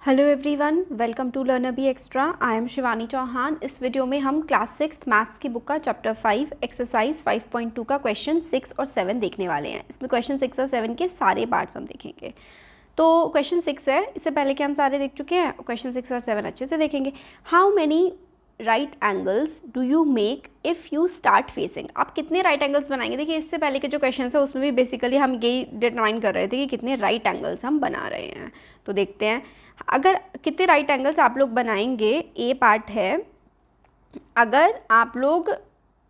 Hello everyone, welcome to Learner Bee Extra. I am Shivani Chauhan. इस video में हम class 6 maths की बुक का चैप्टर 5 एक्सरसाइज 5.2 का क्वेश्चन 6 और 7 देखने वाले हैं। इसमें क्वेश्चन 6 और 7 के सारे पार्ट्स हम देखेंगे। तो क्वेश्चन 6 है, इससे पहले के हम सारे देख चुके हैं। क्वेश्चन 6 और 7 अच्छे से देखेंगे। How many right angles do you make if you start facing. आप कितने राइट एंगल्स बनाएंगे। देखिए, इससे पहले के जो क्वेश्चन है उसमें भी बेसिकली हम यही डिटरमाइन कर रहे थे कि कितने राइट एंगल्स हम बना रहे हैं। तो देखते हैं अगर कितने राइट एंगल्स आप लोग बनाएंगे। ए पार्ट है, अगर आप लोग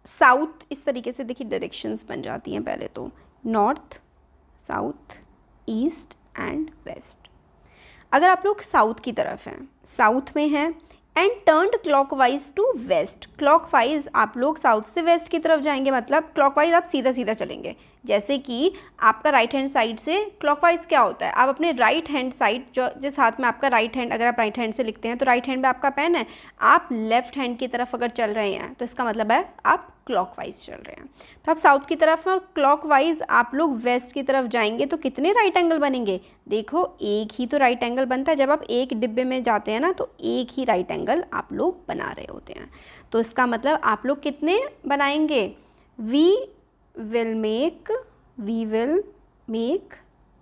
साउथ, इस तरीके से देखिए डायरेक्शंस बन जाती हैं। पहले तो north, south, east and west. अगर आप लोग साउथ की तरफ हैं, साउथ में हैं and turned clockwise to west. Clockwise आप लोग साउथ से वेस्ट की तरफ जाएंगे, मतलब क्लॉकवाइज आप सीधा सीधा चलेंगे। जैसे कि आपका राइट हैंड साइड से क्लॉकवाइज क्या होता है, आप अपने राइट हैंड साइड, जो जिस हाथ में आपका राइट हैंड, अगर आप राइट हैंड से लिखते हैं तो राइट हैंड में आपका पेन है, आप लेफ्ट हैंड की तरफ अगर चल रहे हैं तो इसका मतलब है आप क्लॉकवाइज चल रहे हैं। तो आप साउथ की तरफ और क्लॉकवाइज आप लोग वेस्ट की तरफ जाएंगे तो कितने राइट एंगल बनेंगे। देखो, एक ही तो राइट एंगल बनता है। जब आप एक डिब्बे में जाते हैं ना तो एक ही राइट एंगल आप लोग बना रहे होते हैं। तो इसका मतलब आप लोग कितने बनाएंगे। We will make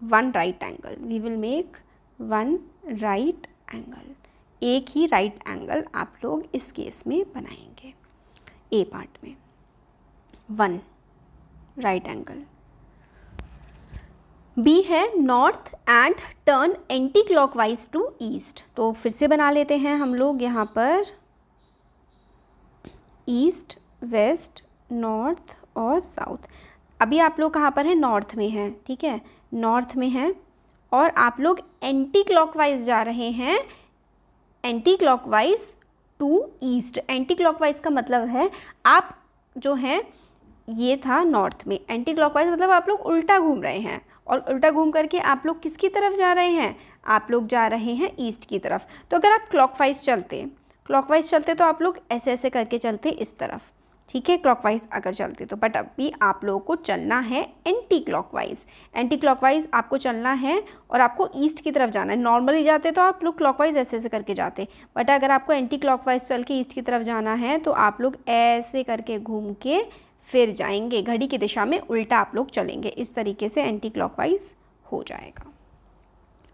one right angle. We will make one right angle. एक ही राइट एंगल आप लोग इस केस में बनाएंगे। ए पार्ट में वन राइट एंगल। बी है north and turn anti clockwise to east. तो फिर से बना लेते हैं हम लोग यहाँ पर ईस्ट, वेस्ट, नॉर्थ और साउथ। अभी आप लोग कहाँ पर हैं, नॉर्थ में हैं, ठीक है, नॉर्थ में हैं और आप लोग एंटी क्लॉकवाइज जा रहे हैं, anti clockwise to east. Anti clockwise का मतलब है आप जो हैं, ये था नॉर्थ में, एंटी क्लॉकवाइज मतलब आप लोग उल्टा घूम रहे हैं और उल्टा घूम करके आप लोग किसकी तरफ जा रहे हैं, आप लोग जा रहे हैं ईस्ट की तरफ। तो अगर आप क्लॉकवाइज चलते तो आप लोग ऐसे ऐसे करके चलते इस तरफ, ठीक है, क्लॉकवाइज अगर चलते तो। बट अभी आप लोगों को चलना है एंटी क्लॉकवाइज। एंटी क्लॉकवाइज आपको चलना है और आपको ईस्ट की तरफ जाना है। नॉर्मली जाते तो आप लोग क्लॉकवाइज ऐसे ऐसे करके जाते, बट अगर आपको एंटी क्लॉकवाइज चल के ईस्ट की तरफ जाना है तो आप लोग ऐसे करके घूम के फिर जाएंगे, घड़ी की दिशा में उल्टा आप लोग चलेंगे। इस तरीके से एंटी क्लॉकवाइज हो जाएगा,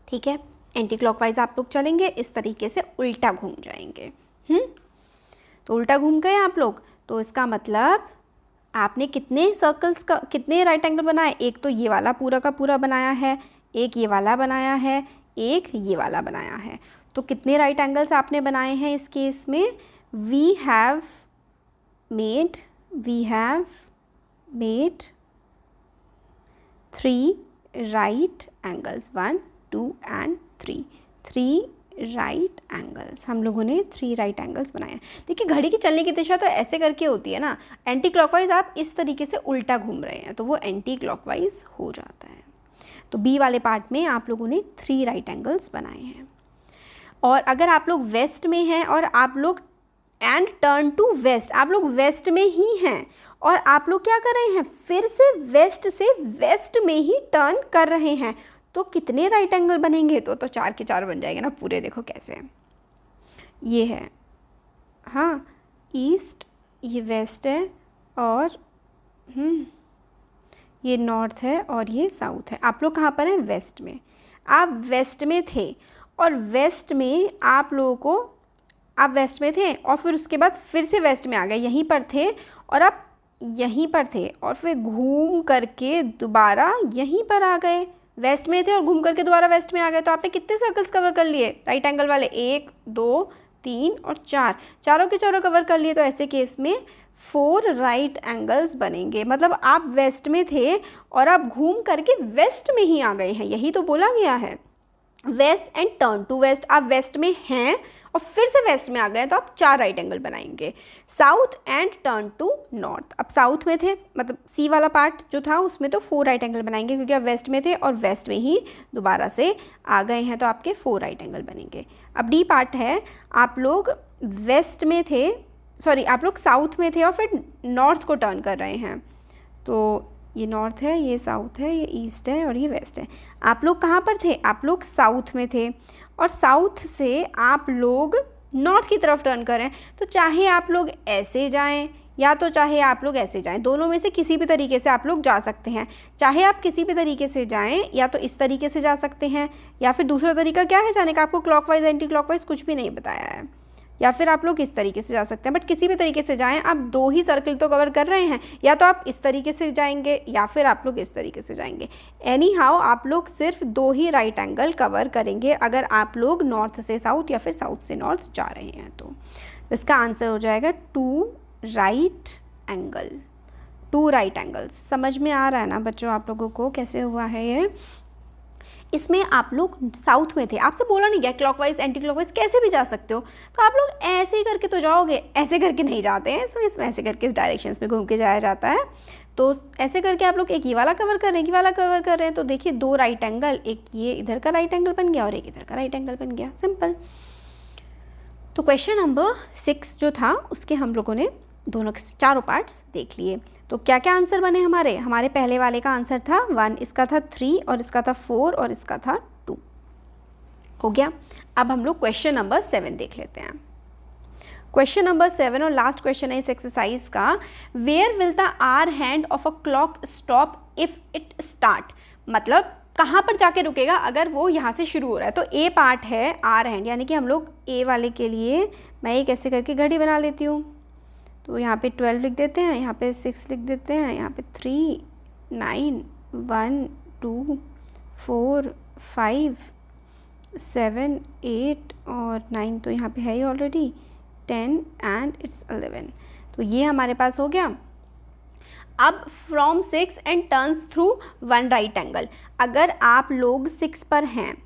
ठीक है। एंटी क्लॉकवाइज आप लोग चलेंगे, इस तरीके से उल्टा घूम जाएंगे। तो उल्टा घूम गए आप लोग, तो इसका मतलब आपने कितने सर्कल्स का, कितने राइट एंगल बनाए। एक तो ये वाला पूरा का पूरा बनाया है, एक ये वाला बनाया है, एक ये वाला बनाया है। तो कितने राइट एंगल्स आपने बनाए हैं इस केस में। We have made 3 right angles, 1 2 and 3 right angles. हम लोगों ने 3 राइट एंगल्स बनाए। देखिए, घड़ी की चलने की दिशा तो ऐसे करके होती है ना, एंटी क्लॉकवाइज आप इस तरीके से उल्टा घूम रहे हैं तो वो एंटी क्लॉकवाइज हो जाता है। तो बी वाले पार्ट में आप लोगों ने 3 राइट एंगल्स बनाए हैं। और अगर आप लोग वेस्ट में हैं और आप लोग एंड टर्न टू वेस्ट, आप लोग वेस्ट में ही हैं और आप लोग क्या कर रहे हैं, फिर से वेस्ट में ही टर्न कर रहे हैं, तो कितने राइट एंगल बनेंगे। तो 4 के 4 बन जाएंगे ना पूरे। देखो कैसे, ये है, हाँ, ईस्ट, ये वेस्ट है और ये नॉर्थ है और ये साउथ है। आप लोग कहाँ पर हैं, वेस्ट में। आप वेस्ट में थे और वेस्ट में आप लोगों को, आप वेस्ट में थे और फिर उसके बाद फिर से वेस्ट में आ गए, यहीं पर थे और आप यहीं पर थे और फिर घूम करके दोबारा यहीं पर आ गए। वेस्ट में थे और घूम करके दोबारा वेस्ट में आ गए। तो आपने कितने सर्कल्स कवर कर लिए राइट एंगल वाले, 1 2 3 और 4, चारों के चारों कवर कर लिए। तो ऐसे केस में 4 राइट एंगल्स बनेंगे। मतलब आप वेस्ट में थे और आप घूम करके वेस्ट में ही आ गए हैं, यही तो बोला गया है, west and turn to west. आप वेस्ट में हैं और फिर से वेस्ट में आ गए तो आप 4 राइट एंगल बनाएंगे। South and turn to north, अब साउथ में थे, मतलब सी वाला पार्ट जो था उसमें तो 4 राइट एंगल बनाएंगे क्योंकि आप वेस्ट में थे और वेस्ट में ही दोबारा से आ गए हैं तो आपके 4 राइट एंगल बनेंगे। अब डी पार्ट है, आप लोग वेस्ट में थे, सॉरी आप लोग साउथ में थे और फिर नॉर्थ को टर्न कर रहे हैं। तो ये नॉर्थ है, ये साउथ है, ये ईस्ट है और ये वेस्ट है। आप लोग कहाँ पर थे, आप लोग साउथ में थे और साउथ से आप लोग नॉर्थ की तरफ टर्न कर रहे हैं, तो चाहे आप लोग ऐसे जाएं या तो चाहे आप लोग ऐसे जाएं, दोनों में से किसी भी तरीके से आप लोग जा सकते हैं। चाहे आप किसी भी तरीके से जाएं, या तो इस तरीके से जा सकते हैं, या फिर दूसरा तरीका क्या है जाने का, आपको क्लॉकवाइज एंटी क्लॉकवाइज कुछ भी नहीं बताया है, या फिर आप लोग इस तरीके से जा सकते हैं। बट किसी भी तरीके से जाएं, आप 2 ही सर्कल तो कवर कर रहे हैं, या तो आप इस तरीके से जाएंगे या फिर आप लोग इस तरीके से जाएंगे। एनी हाउ आप लोग सिर्फ 2 ही राइट एंगल कवर करेंगे अगर आप लोग नॉर्थ से साउथ या फिर साउथ से नॉर्थ जा रहे हैं। तो इसका आंसर हो जाएगा 2 राइट एंगल, 2 राइट एंगल्स। समझ में आ रहा है ना बच्चों आप लोगों को कैसे हुआ है ये? इसमें आप लोग साउथ में थे, आपसे बोला नहीं गया क्लॉकवाइज एंटी क्लॉकवाइज कैसे भी जा सकते हो, तो आप लोग ऐसे ही करके तो जाओगे, ऐसे करके नहीं जाते हैं। इसमें ऐसे करके इस डायरेक्शंस में घूम के जाया जाता है। तो ऐसे करके आप लोग एक ही वाला कवर कर रहे हैं, एक ही वाला कवर कर रहे हैं। तो देखिए 2 राइट एंगल, एक ये इधर का राइट एंगल बन गया और एक इधर का राइट एंगल बन गया, सिंपल। तो क्वेश्चन नंबर 6 जो था उसके हम लोगों ने दोनों के चारों पार्ट्स देख लिए। तो क्या क्या आंसर बने हमारे पहले वाले का आंसर था 1, इसका था 3 और इसका था 4 और इसका था 2। हो गया। अब हम लोग क्वेश्चन नंबर 7 देख लेते हैं। क्वेश्चन नंबर 7 और लास्ट क्वेश्चन है इस एक्सरसाइज का, where will the hour hand of a clock stop if it start, मतलब कहाँ पर जाके रुकेगा अगर वो यहाँ से शुरू हो रहा है। तो ए पार्ट है आर हैंड, यानी कि हम लोग ए वाले के लिए मैं एक ऐसे करके घड़ी बना लेती हूँ। तो यहाँ पे 12 लिख देते हैं, यहाँ पे 6 लिख देते हैं, यहाँ पे 3, 9, 1, 2, 4, 5, 7, 8 और 9 तो यहाँ पे है ही ऑलरेडी, 10 एंड इट्स 11। तो ये हमारे पास हो गया। अब from 6 and turns through 1 right angle, अगर आप लोग 6 पर हैं,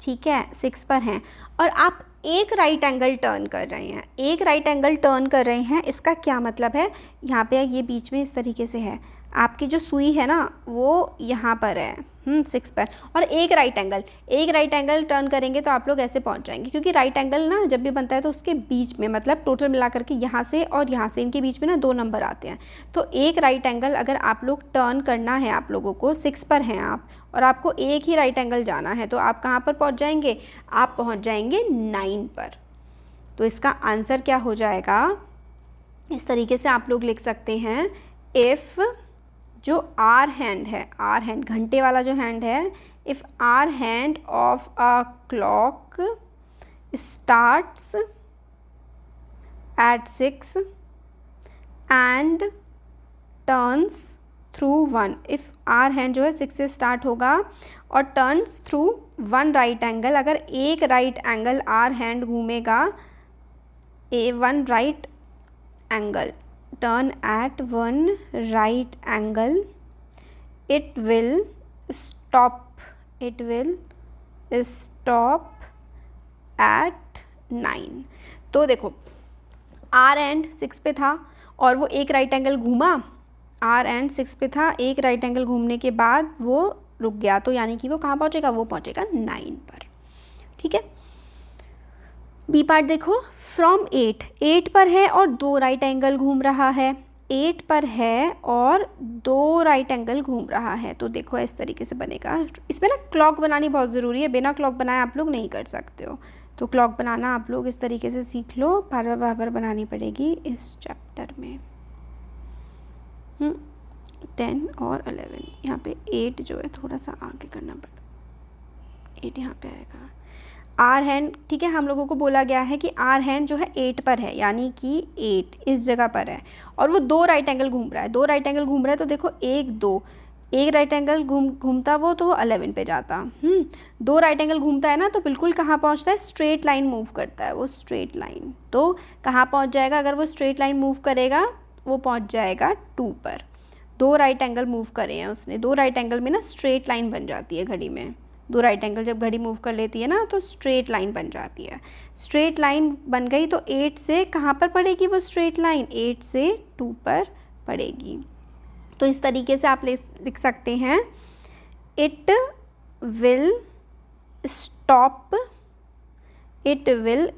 ठीक है 6 पर हैं और आप एक राइट एंगल टर्न कर रहे हैं, एक राइट एंगल टर्न कर रहे हैं, इसका क्या मतलब है, यहाँ पे ये बीच में इस तरीके से है, आपकी जो सुई है ना वो यहाँ पर है 6 पर, और एक राइट एंगल टर्न करेंगे तो आप लोग ऐसे पहुँच जाएंगे, क्योंकि राइट एंगल ना जब भी बनता है तो उसके बीच में, मतलब टोटल मिला करके यहाँ से और यहाँ से इनके बीच में ना 2 नंबर आते हैं। तो एक राइट एंगल अगर आप लोग टर्न करना है, आप लोगों को 6 पर हैं आप और आपको एक ही राइट एंगल जाना है, तो आप कहाँ पर पहुँच जाएंगे, आप पहुँच जाएंगे 9 पर। तो इसका आंसर क्या हो जाएगा, इस तरीके से आप लोग लिख सकते हैं, इफ़ जो आर हैंड है, आर हैंड घंटे वाला जो हैंड है, if hour hand of a clock starts at 6 and turns through 1, if hour hand जो है 6 से स्टार्ट होगा और टर्न्स थ्रू 1 राइट एंगल, अगर एक राइट एंगल आर हैंड घूमेगा, 1 right angle turn at 1 right angle, it will stop at 9। तो देखो आर एंड 6 पे था और वो एक राइट एंगल घूमा, आर एंड 6 पे था, एक राइट एंगल घूमने के बाद वो रुक गया, तो यानी कि वो कहाँ पहुँचेगा, वो पहुँचेगा 9 पर, ठीक है। बी पार्ट देखो, फ्रॉम 8 पर है और 2 राइट एंगल घूम रहा है, 8 पर है और 2 राइट एंगल घूम रहा है। तो देखो इस तरीके से बनेगा। इसमें ना क्लॉक बनानी बहुत ज़रूरी है, बिना क्लॉक बनाए आप लोग नहीं कर सकते हो। तो क्लॉक बनाना आप लोग इस तरीके से सीख लो, बार बार बनानी पड़ेगी इस चैप्टर में। 10 और 11, यहाँ पे 8 जो है थोड़ा सा आगे करना पड़ेगा, 8 यहाँ पे आएगा। आर हैंड, ठीक है, हम लोगों को बोला गया है कि आर हैंड जो है 8 पर है, यानी कि 8 इस जगह पर है और वो 2 राइट एंगल घूम रहा है, 2 राइट एंगल घूम रहा है। तो देखो 1 2, एक राइट एंगल घूमता वो तो वो 11 पे जाता, 2 राइट एंगल घूमता है ना, तो बिल्कुल कहाँ पहुँचता है, स्ट्रेट लाइन मूव करता है वो, स्ट्रेट लाइन। तो कहाँ पहुँच जाएगा, अगर वो स्ट्रेट लाइन मूव करेगा वो पहुँच जाएगा 2 पर। 2 राइट एंगल मूव करे हैं उसने, 2 राइट एंगल में ना स्ट्रेट लाइन बन जाती है घड़ी में, 2 राइट एंगल जब घड़ी मूव कर लेती है ना तो स्ट्रेट लाइन बन जाती है। स्ट्रेट लाइन बन गई तो 8 से कहाँ पर पड़ेगी वो स्ट्रेट लाइन, 8 से 2 पर पड़ेगी। तो इस तरीके से आप लिख सकते हैं, इट विल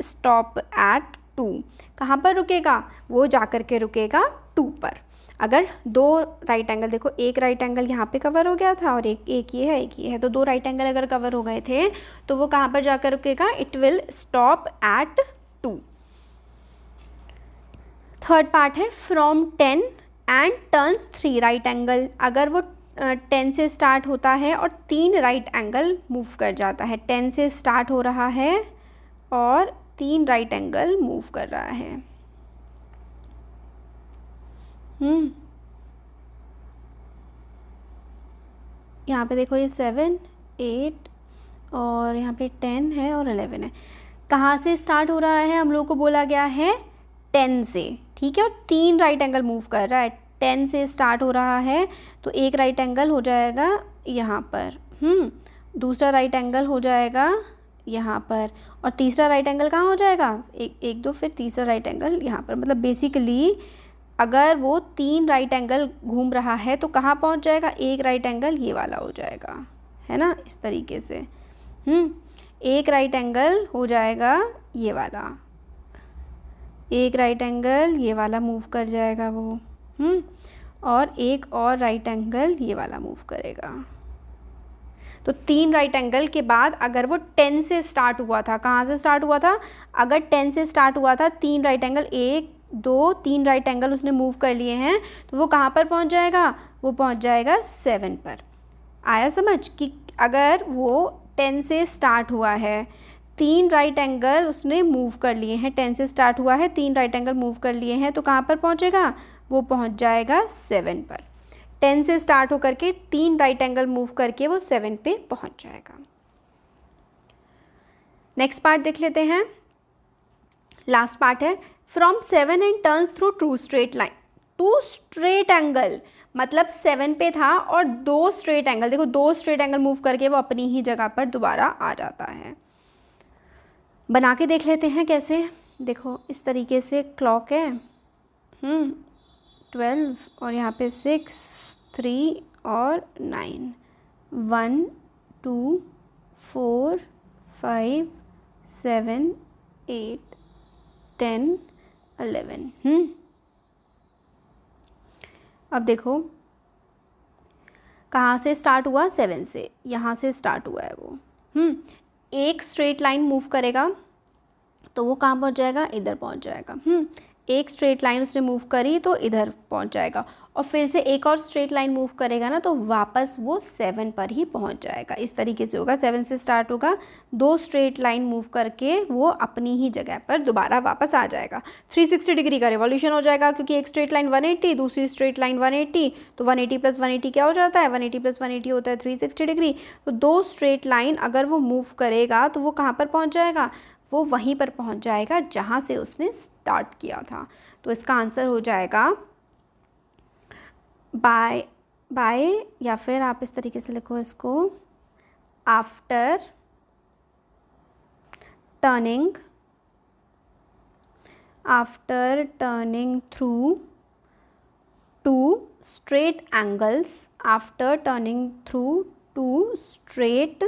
स्टॉप एट 2। कहाँ पर रुकेगा, वो जा कर के रुकेगा 2 पर। अगर दो राइट एंगल, देखो एक राइट एंगल यहाँ पे कवर हो गया था और एक ये है, एक ये है, तो दो राइट एंगल अगर कवर हो गए थे तो वो कहाँ पर जाकर रुकेगा, it will stop at 2। Third part है from 10 and turns 3 right angle. अगर वो 10 से स्टार्ट होता है और 3 राइट एंगल मूव कर जाता है, 10 से स्टार्ट हो रहा है और 3 राइट एंगल मूव कर रहा है। यहाँ पे देखो ये 7, 8 और यहाँ पे 10 है और 11 है। कहाँ से स्टार्ट हो रहा है, हम लोग को बोला गया है 10 से, ठीक है, और 3 राइट एंगल मूव कर रहा है। 10 से स्टार्ट हो रहा है तो एक राइट एंगल हो जाएगा यहाँ पर, दूसरा राइट एंगल हो जाएगा यहाँ पर, और तीसरा राइट एंगल कहाँ हो जाएगा, एक दो, फिर तीसरा राइट एंगल यहाँ पर। मतलब बेसिकली अगर वो 3 राइट एंगल घूम रहा है तो कहाँ पहुँच जाएगा, एक राइट एंगल ये वाला हो जाएगा, है ना, इस तरीके से। एक राइट एंगल हो जाएगा ये वाला, एक राइट एंगल ये वाला मूव कर जाएगा वो, और एक और राइट एंगल ये वाला मूव करेगा। तो 3 राइट एंगल के बाद अगर वो 10 से स्टार्ट हुआ था, कहाँ से स्टार्ट हुआ था, अगर 10 से स्टार्ट हुआ था, 3 राइट एंगल, 1 2 3 राइट एंगल उसने मूव कर लिए हैं, तो वो कहाँ पर पहुँच जाएगा, वो पहुँच जाएगा 7 पर। आया समझ कि अगर वो 10 से स्टार्ट हुआ है, 3 राइट एंगल उसने मूव कर लिए हैं, 10 से स्टार्ट हुआ है, 3 राइट एंगल मूव कर लिए हैं, तो कहाँ पर पहुँचेगा, वो पहुँच जाएगा 7 पर। 10 से स्टार्ट होकर के 3 राइट एंगल मूव करके वो 7 पे पहुँच जाएगा। नेक्स्ट पार्ट देख लेते हैं, लास्ट पार्ट है from 7 and turns through 2 straight line. 2 straight angle मतलब 7 पे था और 2 स्ट्रेट एंगल, देखो 2 स्ट्रेट एंगल मूव करके वो अपनी ही जगह पर दोबारा आ जाता है। बना के देख लेते हैं कैसे। देखो इस तरीके से क्लॉक है, 12 और यहाँ पे 6, 3 और 9, 1 2 4 5 7 8 10 11। अब देखो कहाँ से स्टार्ट हुआ, 7 से, यहाँ से स्टार्ट हुआ है वो। एक स्ट्रेट लाइन मूव करेगा तो वो कहाँ पहुँच जाएगा, इधर पहुँच जाएगा। एक स्ट्रेट लाइन उसने मूव करी तो इधर पहुँच जाएगा, और फिर से एक और स्ट्रेट लाइन मूव करेगा ना तो वापस वो 7 पर ही पहुँच जाएगा। इस तरीके से होगा, 7 से स्टार्ट होगा, 2 स्ट्रेट लाइन मूव करके वो अपनी ही जगह पर दोबारा वापस आ जाएगा। 360 डिग्री का रिवॉल्यूशन हो जाएगा, क्योंकि एक स्ट्रेट लाइन 180, दूसरी स्ट्रेट लाइन 180, तो 180 + 180 क्या हो जाता है, 180 + 180 होता है 360 डिग्री। तो 2 स्ट्रेट लाइन अगर वो मूव करेगा तो वो कहाँ पर पहुँच जाएगा, वो वहीं पर पहुंच जाएगा जहां से उसने स्टार्ट किया था। तो इसका आंसर हो जाएगा बाय, या फिर आप इस तरीके से लिखो इसको, after turning through 2 straight angles, after turning through 2 straight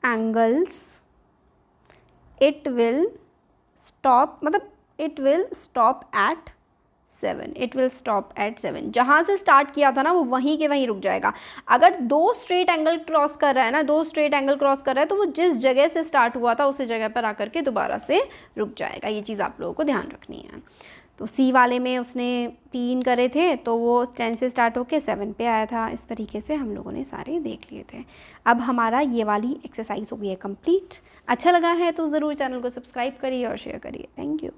angles it will stop, मतलब it will stop at 7, it will stop at 7। जहाँ से स्टार्ट किया था ना वो वहीं के वहीं रुक जाएगा। अगर 2 स्ट्रेट एंगल क्रॉस कर रहा है ना, 2 स्ट्रेट एंगल क्रॉस कर रहा है तो वो जिस जगह से स्टार्ट हुआ था उसी जगह पर आकर के दोबारा से रुक जाएगा। ये चीज़ आप लोगों को ध्यान रखनी है। तो सी वाले में उसने 3 करे थे तो वो 10 से स्टार्ट होके 7 पे आया था। इस तरीके से हम लोगों ने सारे देख लिए थे। अब हमारा ये वाली एक्सरसाइज हो गई है कंप्लीट। अच्छा लगा है तो ज़रूर चैनल को सब्सक्राइब करिए और शेयर करिए। Thank you.